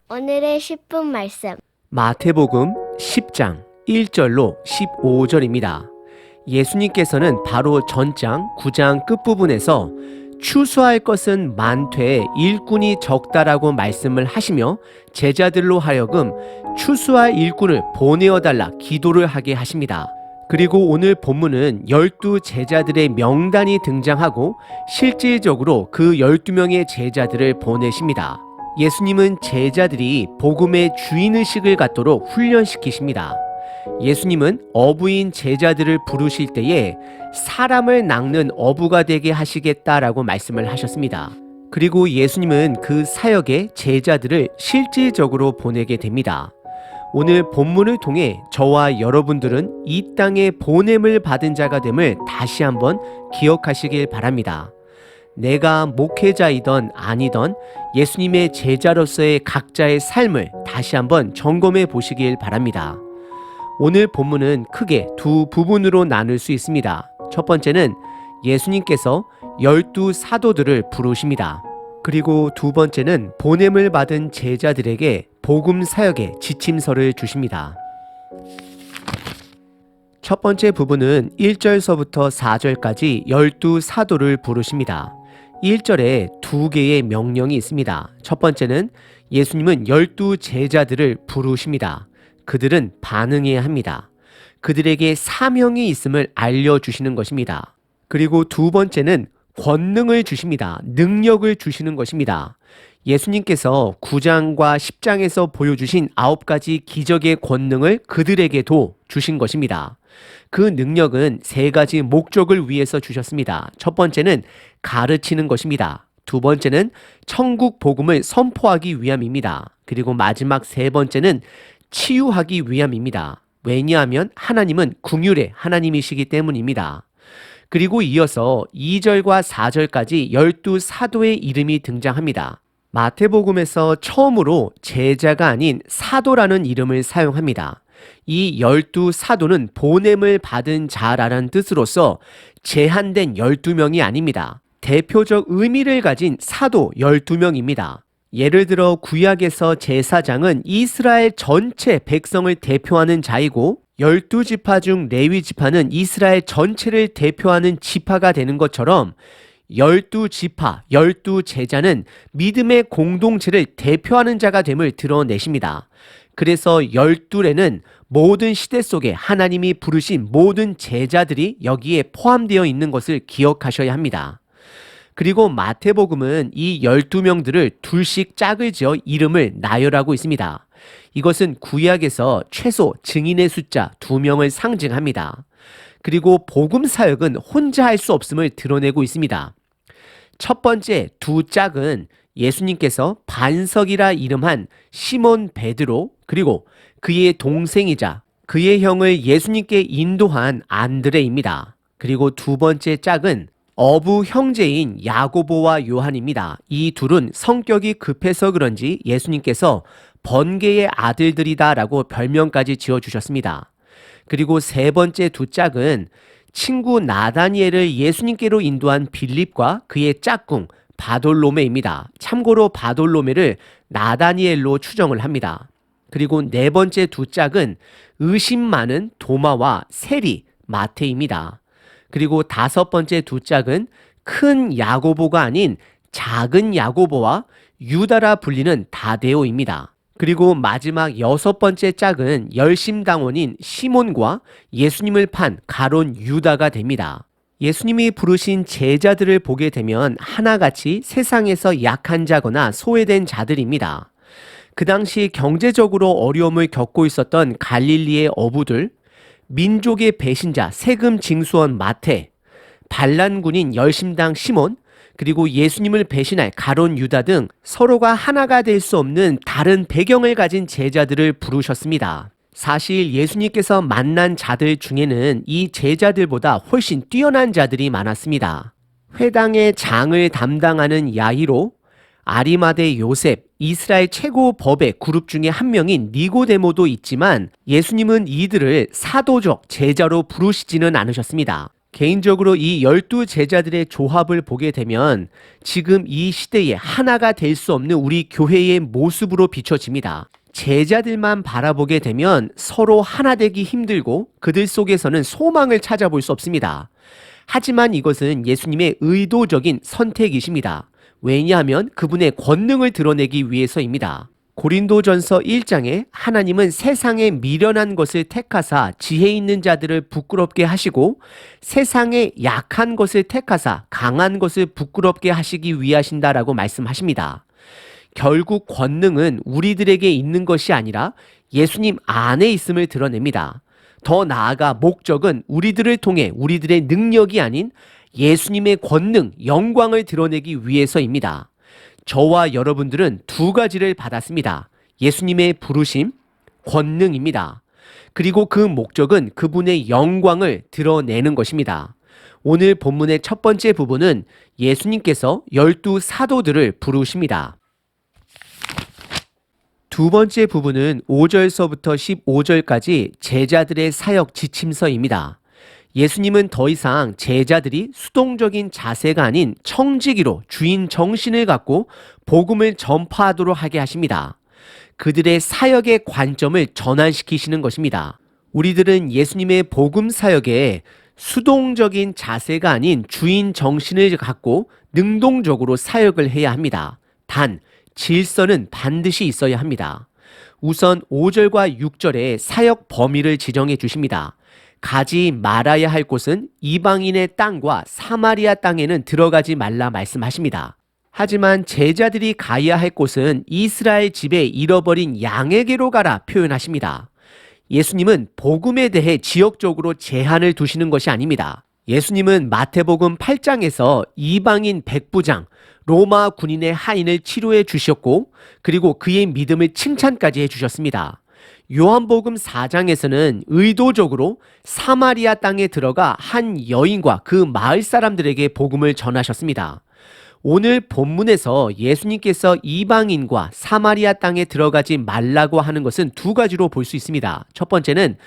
오늘의 10분 말씀. 마태복음 10장 1절로 15절입니다. 예수님께서는 바로 전장 9장 끝부분에서 추수할 것은 많되 일꾼이 적다라고 말씀을 하시며 제자들로 하여금 추수할 일꾼을 보내어달라 기도를 하게 하십니다. 그리고 오늘 본문은 12 제자들의 명단이 등장하고 실질적으로 그 12명의 제자들을 보내십니다. 예수님은 제자들이 복음의 주인의식을 갖도록 훈련시키십니다. 예수님은 어부인 제자들을 부르실 때에 사람을 낚는 어부가 되게 하시겠다라고 말씀을 하셨습니다. 그리고 예수님은 그 사역에 제자들을 실질적으로 보내게 됩니다. 오늘 본문을 통해 저와 여러분들은 이 땅에 보냄을 받은 자가 됨을 다시 한번 기억하시길 바랍니다. 내가 목회자이던 아니던 예수님의 제자로서의 각자의 삶을 다시 한번 점검해 보시길 바랍니다. 오늘 본문은 크게 두 부분으로 나눌 수 있습니다. 첫 번째는 예수님께서 12 사도들을 부르십니다. 그리고 두 번째는 보냄을 받은 제자들에게 복음 사역의 지침서를 주십니다. 첫 번째 부분은 1절서부터 4절까지 12 사도를 부르십니다. 1절에 두 개의 명령이 있습니다. 첫 번째는 예수님은 12 제자들을 부르십니다. 그들은 반응해야 합니다. 그들에게 사명이 있음을 알려주시는 것입니다. 그리고 두 번째는 권능을 주십니다. 능력을 주시는 것입니다. 예수님께서 9장과 10장에서 보여주신 9가지 기적의 권능을 그들에게도 주신 것입니다. 그 능력은 3가지 목적을 위해서 주셨습니다. 첫 번째는 가르치는 것입니다. 두 번째는 천국 복음을 선포하기 위함입니다. 그리고 마지막 세 번째는 치유하기 위함입니다. 왜냐하면 하나님은 긍휼의 하나님이시기 때문입니다. 그리고 이어서 2절과 4절까지 12 사도의 이름이 등장합니다. 마태복음에서 처음으로 제자가 아닌 사도라는 이름을 사용합니다. 이 12 사도는 보냄을 받은 자라는 뜻으로서 제한된 12명이 아닙니다. 대표적 의미를 가진 사도 12명입니다. 예를 들어 구약에서 제사장은 이스라엘 전체 백성을 대표하는 자이고 12지파 중 레위 지파는 이스라엘 전체를 대표하는 지파가 되는 것처럼 12지파, 12 제자는 믿음의 공동체를 대표하는 자가 됨을 드러내십니다. 그래서 12에는 모든 시대 속에 하나님이 부르신 모든 제자들이 여기에 포함되어 있는 것을 기억하셔야 합니다. 그리고 마태복음은 이 12명들을 둘씩 짝을 지어 이름을 나열하고 있습니다. 이것은 구약에서 최소 증인의 숫자 2명을 상징합니다. 그리고 복음 사역은 혼자 할 수 없음을 드러내고 있습니다. 첫 번째 두 짝은 예수님께서 반석이라 이름한 시몬 베드로 그리고 그의 동생이자 그의 형을 예수님께 인도한 안드레입니다. 그리고 두 번째 짝은 어부 형제인 야고보와 요한입니다. 이 둘은 성격이 급해서 그런지 예수님께서 번개의 아들들이다 라고 별명까지 지어주셨습니다. 그리고 세 번째 두 짝은 친구 나다니엘을 예수님께로 인도한 빌립과 그의 짝꿍 바돌로메입니다. 참고로 바돌로메를 나다니엘로 추정을 합니다. 그리고 네 번째 두 짝은 의심 많은 도마와 세리 마테입니다. 그리고 다섯 번째 두 짝은 큰 야고보가 아닌 작은 야고보와 유다라 불리는 다데오입니다. 그리고 마지막 여섯 번째 짝은 열심당원인 시몬과 예수님을 판 가론 유다가 됩니다. 예수님이 부르신 제자들을 보게 되면 하나같이 세상에서 약한 자거나 소외된 자들입니다. 그 당시 경제적으로 어려움을 겪고 있었던 갈릴리의 어부들, 민족의 배신자 세금 징수원 마태, 반란군인 열심당 시몬, 그리고 예수님을 배신할 가론 유다 등 서로가 하나가 될 수 없는 다른 배경을 가진 제자들을 부르셨습니다. 사실 예수님께서 만난 자들 중에는 이 제자들보다 훨씬 뛰어난 자들이 많았습니다. 회당의 장을 담당하는 야이로, 아리마대 요셉, 이스라엘 최고 법의 그룹 중에 한 명인 니고데모도 있지만 예수님은 이들을 사도적 제자로 부르시지는 않으셨습니다. 개인적으로 이 12제자들의 조합을 보게 되면 지금 이 시대에 하나가 될 수 없는 우리 교회의 모습으로 비춰집니다. 제자들만 바라보게 되면 서로 하나 되기 힘들고 그들 속에서는 소망을 찾아볼 수 없습니다. 하지만 이것은 예수님의 의도적인 선택이십니다. 왜냐하면 그분의 권능을 드러내기 위해서입니다. 고린도전서 1장에 하나님은 세상에 미련한 것을 택하사 지혜 있는 자들을 부끄럽게 하시고 세상에 약한 것을 택하사 강한 것을 부끄럽게 하시기 위하신다라고 말씀하십니다. 결국 권능은 우리들에게 있는 것이 아니라 예수님 안에 있음을 드러냅니다. 더 나아가 목적은 우리들을 통해 우리들의 능력이 아닌 예수님의 권능, 영광을 드러내기 위해서입니다. 저와 여러분들은 두 가지를 받았습니다. 예수님의 부르심, 권능입니다. 그리고 그 목적은 그분의 영광을 드러내는 것입니다. 오늘 본문의 첫 번째 부분은 예수님께서 12사도들을 부르십니다. 두 번째 부분은 5절서부터 15절까지 제자들의 사역 지침서입니다. 예수님은 더 이상 제자들이 수동적인 자세가 아닌 청지기로 주인 정신을 갖고 복음을 전파하도록 하게 하십니다. 그들의 사역의 관점을 전환시키시는 것입니다. 우리들은 예수님의 복음 사역에 수동적인 자세가 아닌 주인 정신을 갖고 능동적으로 사역을 해야 합니다. 단, 질서는 반드시 있어야 합니다. 우선 5절과 6절에 사역 범위를 지정해 주십니다. 가지 말아야 할 곳은 이방인의 땅과 사마리아 땅에는 들어가지 말라 말씀하십니다. 하지만 제자들이 가야 할 곳은 이스라엘 집에 잃어버린 양에게로 가라 표현하십니다. 예수님은 복음에 대해 지역적으로 제한을 두시는 것이 아닙니다. 예수님은 마태복음 8장에서 이방인 백부장, 로마 군인의 하인을 치료해 주셨고 그리고 그의 믿음을 칭찬까지 해주셨습니다. 요한복음 4장에서는 의도적으로 사마리아 땅에 들어가 한 여인과 그 마을 사람들에게 복음을 전하셨습니다. 오늘 본문에서 예수님께서 이방인과 사마리아 땅에 들어가지 말라고 하는 것은 두 가지로 볼 수 있습니다. 첫 번째는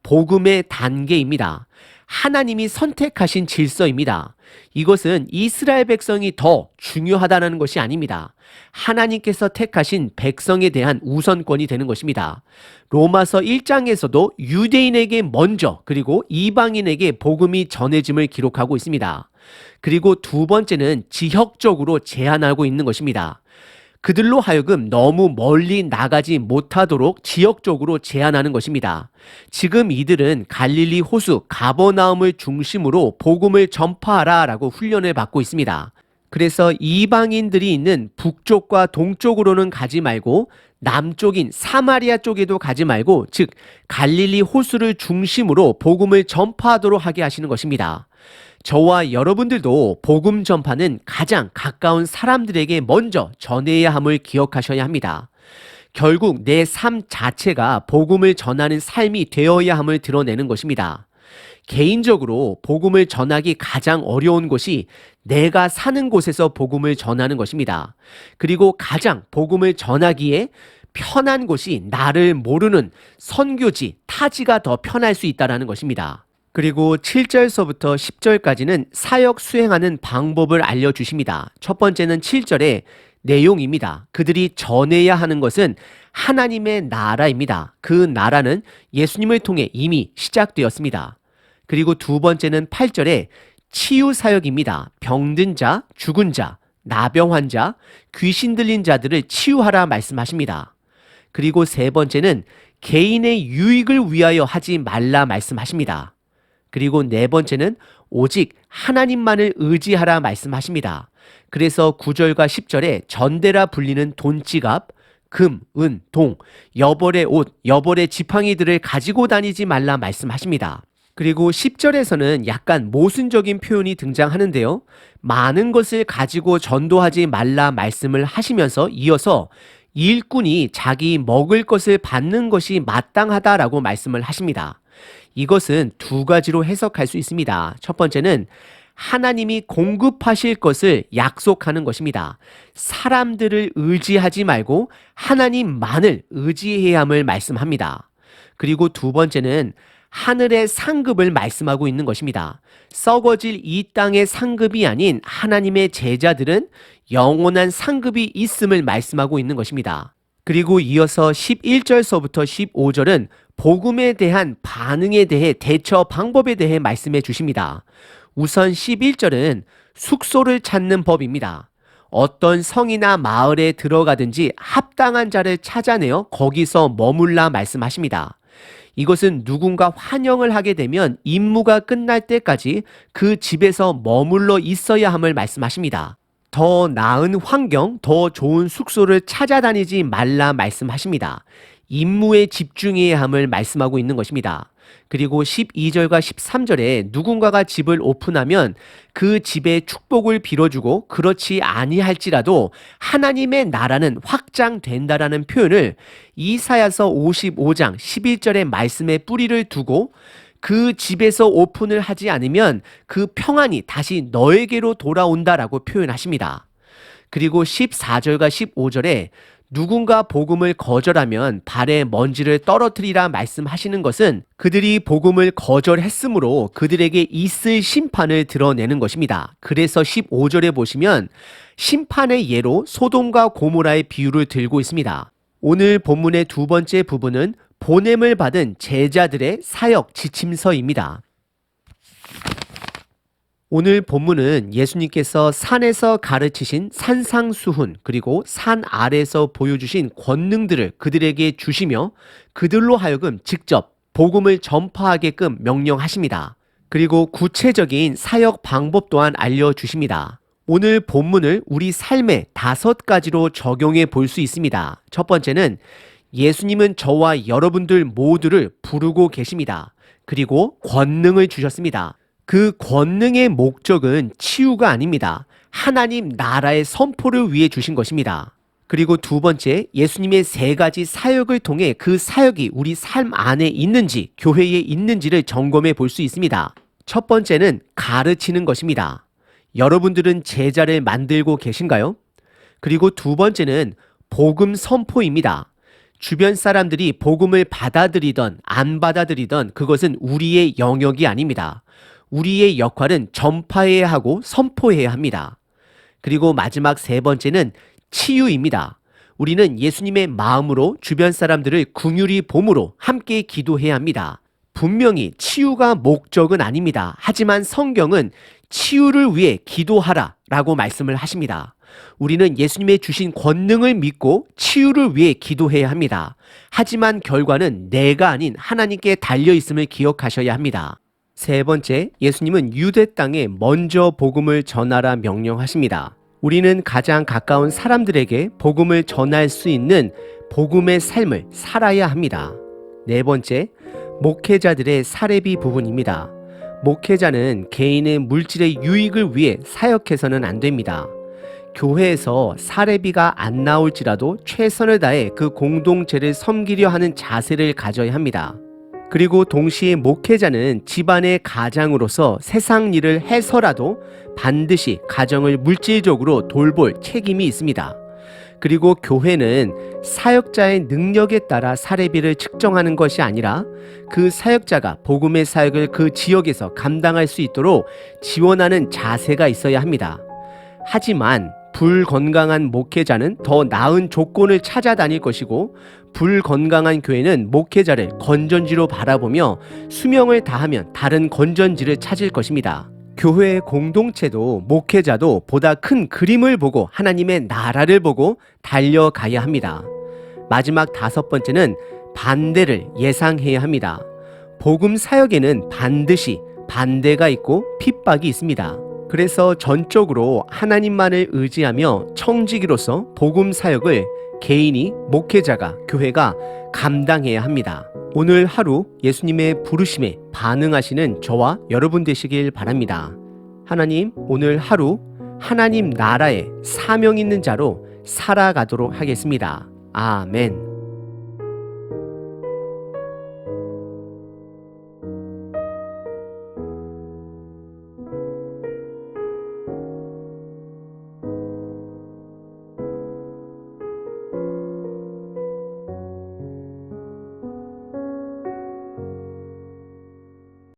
복음의 단계입니다. 하나님이 선택하신 질서입니다. 이것은 이스라엘 백성이 더 중요하다는 것이 아닙니다. 하나님께서 택하신 백성에 대한 우선권이 되는 것입니다. 로마서 1장에서도 유대인에게 먼저 그리고 이방인에게 복음이 전해짐을 기록하고 있습니다. 그리고 두 번째는 지역적으로 제한하고 있는 것입니다. 그들로 하여금 너무 멀리 나가지 못하도록 지역적으로 제한하는 것입니다. 지금 이들은 갈릴리 호수 가버나움을 중심으로 복음을 전파하라 라고 훈련을 받고 있습니다. 그래서 이방인들이 있는 북쪽과 동쪽으로는 가지 말고 남쪽인 사마리아 쪽에도 가지 말고 즉 갈릴리 호수를 중심으로 복음을 전파하도록 하게 하시는 것입니다. 저와 여러분들도 복음 전파는 가장 가까운 사람들에게 먼저 전해야 함을 기억하셔야 합니다. 결국 내 삶 자체가 복음을 전하는 삶이 되어야 함을 드러내는 것입니다. 개인적으로 복음을 전하기 가장 어려운 곳이 내가 사는 곳에서 복음을 전하는 것입니다. 그리고 가장 복음을 전하기에 편한 곳이 나를 모르는 선교지, 타지가 더 편할 수 있다는 것입니다. 그리고 7절서부터 10절까지는 사역 수행하는 방법을 알려주십니다. 첫 번째는 7절의 내용입니다. 그들이 전해야 하는 것은 하나님의 나라입니다. 그 나라는 예수님을 통해 이미 시작되었습니다. 그리고 두 번째는 8절에 치유 사역입니다. 병든 자, 죽은 자, 나병 환자, 귀신 들린 자들을 치유하라 말씀하십니다. 그리고 세 번째는 개인의 유익을 위하여 하지 말라 말씀하십니다. 그리고 네 번째는 오직 하나님만을 의지하라 말씀하십니다. 그래서 9절과 10절에 전대라 불리는 돈지갑, 금, 은, 동, 여벌의 옷, 여벌의 지팡이들을 가지고 다니지 말라 말씀하십니다. 그리고 10절에서는 약간 모순적인 표현이 등장하는데요. 많은 것을 가지고 전도하지 말라 말씀을 하시면서 이어서 일꾼이 자기 먹을 것을 받는 것이 마땅하다라고 말씀을 하십니다. 이것은 두 가지로 해석할 수 있습니다. 첫 번째는 하나님이 공급하실 것을 약속하는 것입니다. 사람들을 의지하지 말고 하나님만을 의지해야 함을 말씀합니다. 그리고 두 번째는 하늘의 상급을 말씀하고 있는 것입니다. 썩어질 이 땅의 상급이 아닌 하나님의 제자들은 영원한 상급이 있음을 말씀하고 있는 것입니다. 그리고 이어서 11절서부터 15절은 복음에 대한 반응에 대해 대처 방법에 대해 말씀해 주십니다. 우선 11절은 숙소를 찾는 법입니다. 어떤 성이나 마을에 들어가든지 합당한 자를 찾아내어 거기서 머물라 말씀하십니다. 이것은 누군가 환영을 하게 되면 임무가 끝날 때까지 그 집에서 머물러 있어야 함을 말씀하십니다. 더 나은 환경, 더 좋은 숙소를 찾아다니지 말라 말씀하십니다. 임무에 집중해야 함을 말씀하고 있는 것입니다. 그리고 12절과 13절에 누군가가 집을 오픈하면 그 집에 축복을 빌어주고 그렇지 아니할지라도 하나님의 나라는 확장된다라는 표현을 이사야서 55장 11절의 말씀에 뿌리를 두고 그 집에서 오픈을 하지 않으면 그 평안이 다시 너에게로 돌아온다라고 표현하십니다. 그리고 14절과 15절에 누군가 복음을 거절하면 발에 먼지를 떨어뜨리라 말씀하시는 것은 그들이 복음을 거절했으므로 그들에게 있을 심판을 드러내는 것입니다. 그래서 15절에 보시면 심판의 예로 소돔과 고모라의 비유를 들고 있습니다. 오늘 본문의 두 번째 부분은 보냄을 받은 제자들의 사역 지침서입니다. 오늘 본문은 예수님께서 산에서 가르치신 산상수훈 그리고 산 아래에서 보여주신 권능들을 그들에게 주시며 그들로 하여금 직접 복음을 전파하게끔 명령하십니다. 그리고 구체적인 사역 방법 또한 알려주십니다. 오늘 본문을 우리 삶의 5가지로 적용해 볼 수 있습니다. 첫 번째는 예수님은 저와 여러분들 모두를 부르고 계십니다. 그리고 권능을 주셨습니다. 그 권능의 목적은 치유가 아닙니다. 하나님 나라의 선포를 위해 주신 것입니다. 그리고 두 번째, 예수님의 3가지 사역을 통해 그 사역이 우리 삶 안에 있는지, 교회에 있는지를 점검해 볼 수 있습니다. 첫 번째는 가르치는 것입니다. 여러분들은 제자를 만들고 계신가요? 그리고 두 번째는 복음 선포입니다. 주변 사람들이 복음을 받아들이던 안 받아들이던 그것은 우리의 영역이 아닙니다. 우리의 역할은 전파해야 하고 선포해야 합니다. 그리고 마지막 3번째는 치유입니다. 우리는 예수님의 마음으로 주변 사람들을 긍휼히 봄으로 함께 기도해야 합니다. 분명히 치유가 목적은 아닙니다. 하지만 성경은 치유를 위해 기도하라 라고 말씀을 하십니다. 우리는 예수님의 주신 권능을 믿고 치유를 위해 기도해야 합니다. 하지만 결과는 내가 아닌 하나님께 달려있음을 기억하셔야 합니다. 3번째, 예수님은 유대 땅에 먼저 복음을 전하라 명령하십니다. 우리는 가장 가까운 사람들에게 복음을 전할 수 있는 복음의 삶을 살아야 합니다. 4번째, 목회자들의 사례비 부분입니다. 목회자는 개인의 물질의 유익을 위해 사역해서는 안 됩니다. 교회에서 사례비가 안 나올지라도 최선을 다해 그 공동체를 섬기려 하는 자세를 가져야 합니다. 그리고 동시에 목회자는 집안의 가장으로서 세상 일을 해서라도 반드시 가정을 물질적으로 돌볼 책임이 있습니다. 그리고 교회는 사역자의 능력에 따라 사례비를 측정하는 것이 아니라 그 사역자가 복음의 사역을 그 지역에서 감당할 수 있도록 지원하는 자세가 있어야 합니다. 하지만 불건강한 목회자는 더 나은 조건을 찾아다닐 것이고 불건강한 교회는 목회자를 건전지로 바라보며 수명을 다하면 다른 건전지를 찾을 것입니다. 교회의 공동체도 목회자도 보다 큰 그림을 보고 하나님의 나라를 보고 달려가야 합니다. 마지막 5번째는 반대를 예상해야 합니다. 복음 사역에는 반드시 반대가 있고 핍박이 있습니다. 그래서 전적으로 하나님만을 의지하며 청지기로서 복음 사역을 개인이, 목회자가, 교회가 감당해야 합니다. 오늘 하루 예수님의 부르심에 반응하시는 저와 여러분 되시길 바랍니다. 하나님, 오늘 하루 하나님 나라의 사명 있는 자로 살아가도록 하겠습니다. 아멘.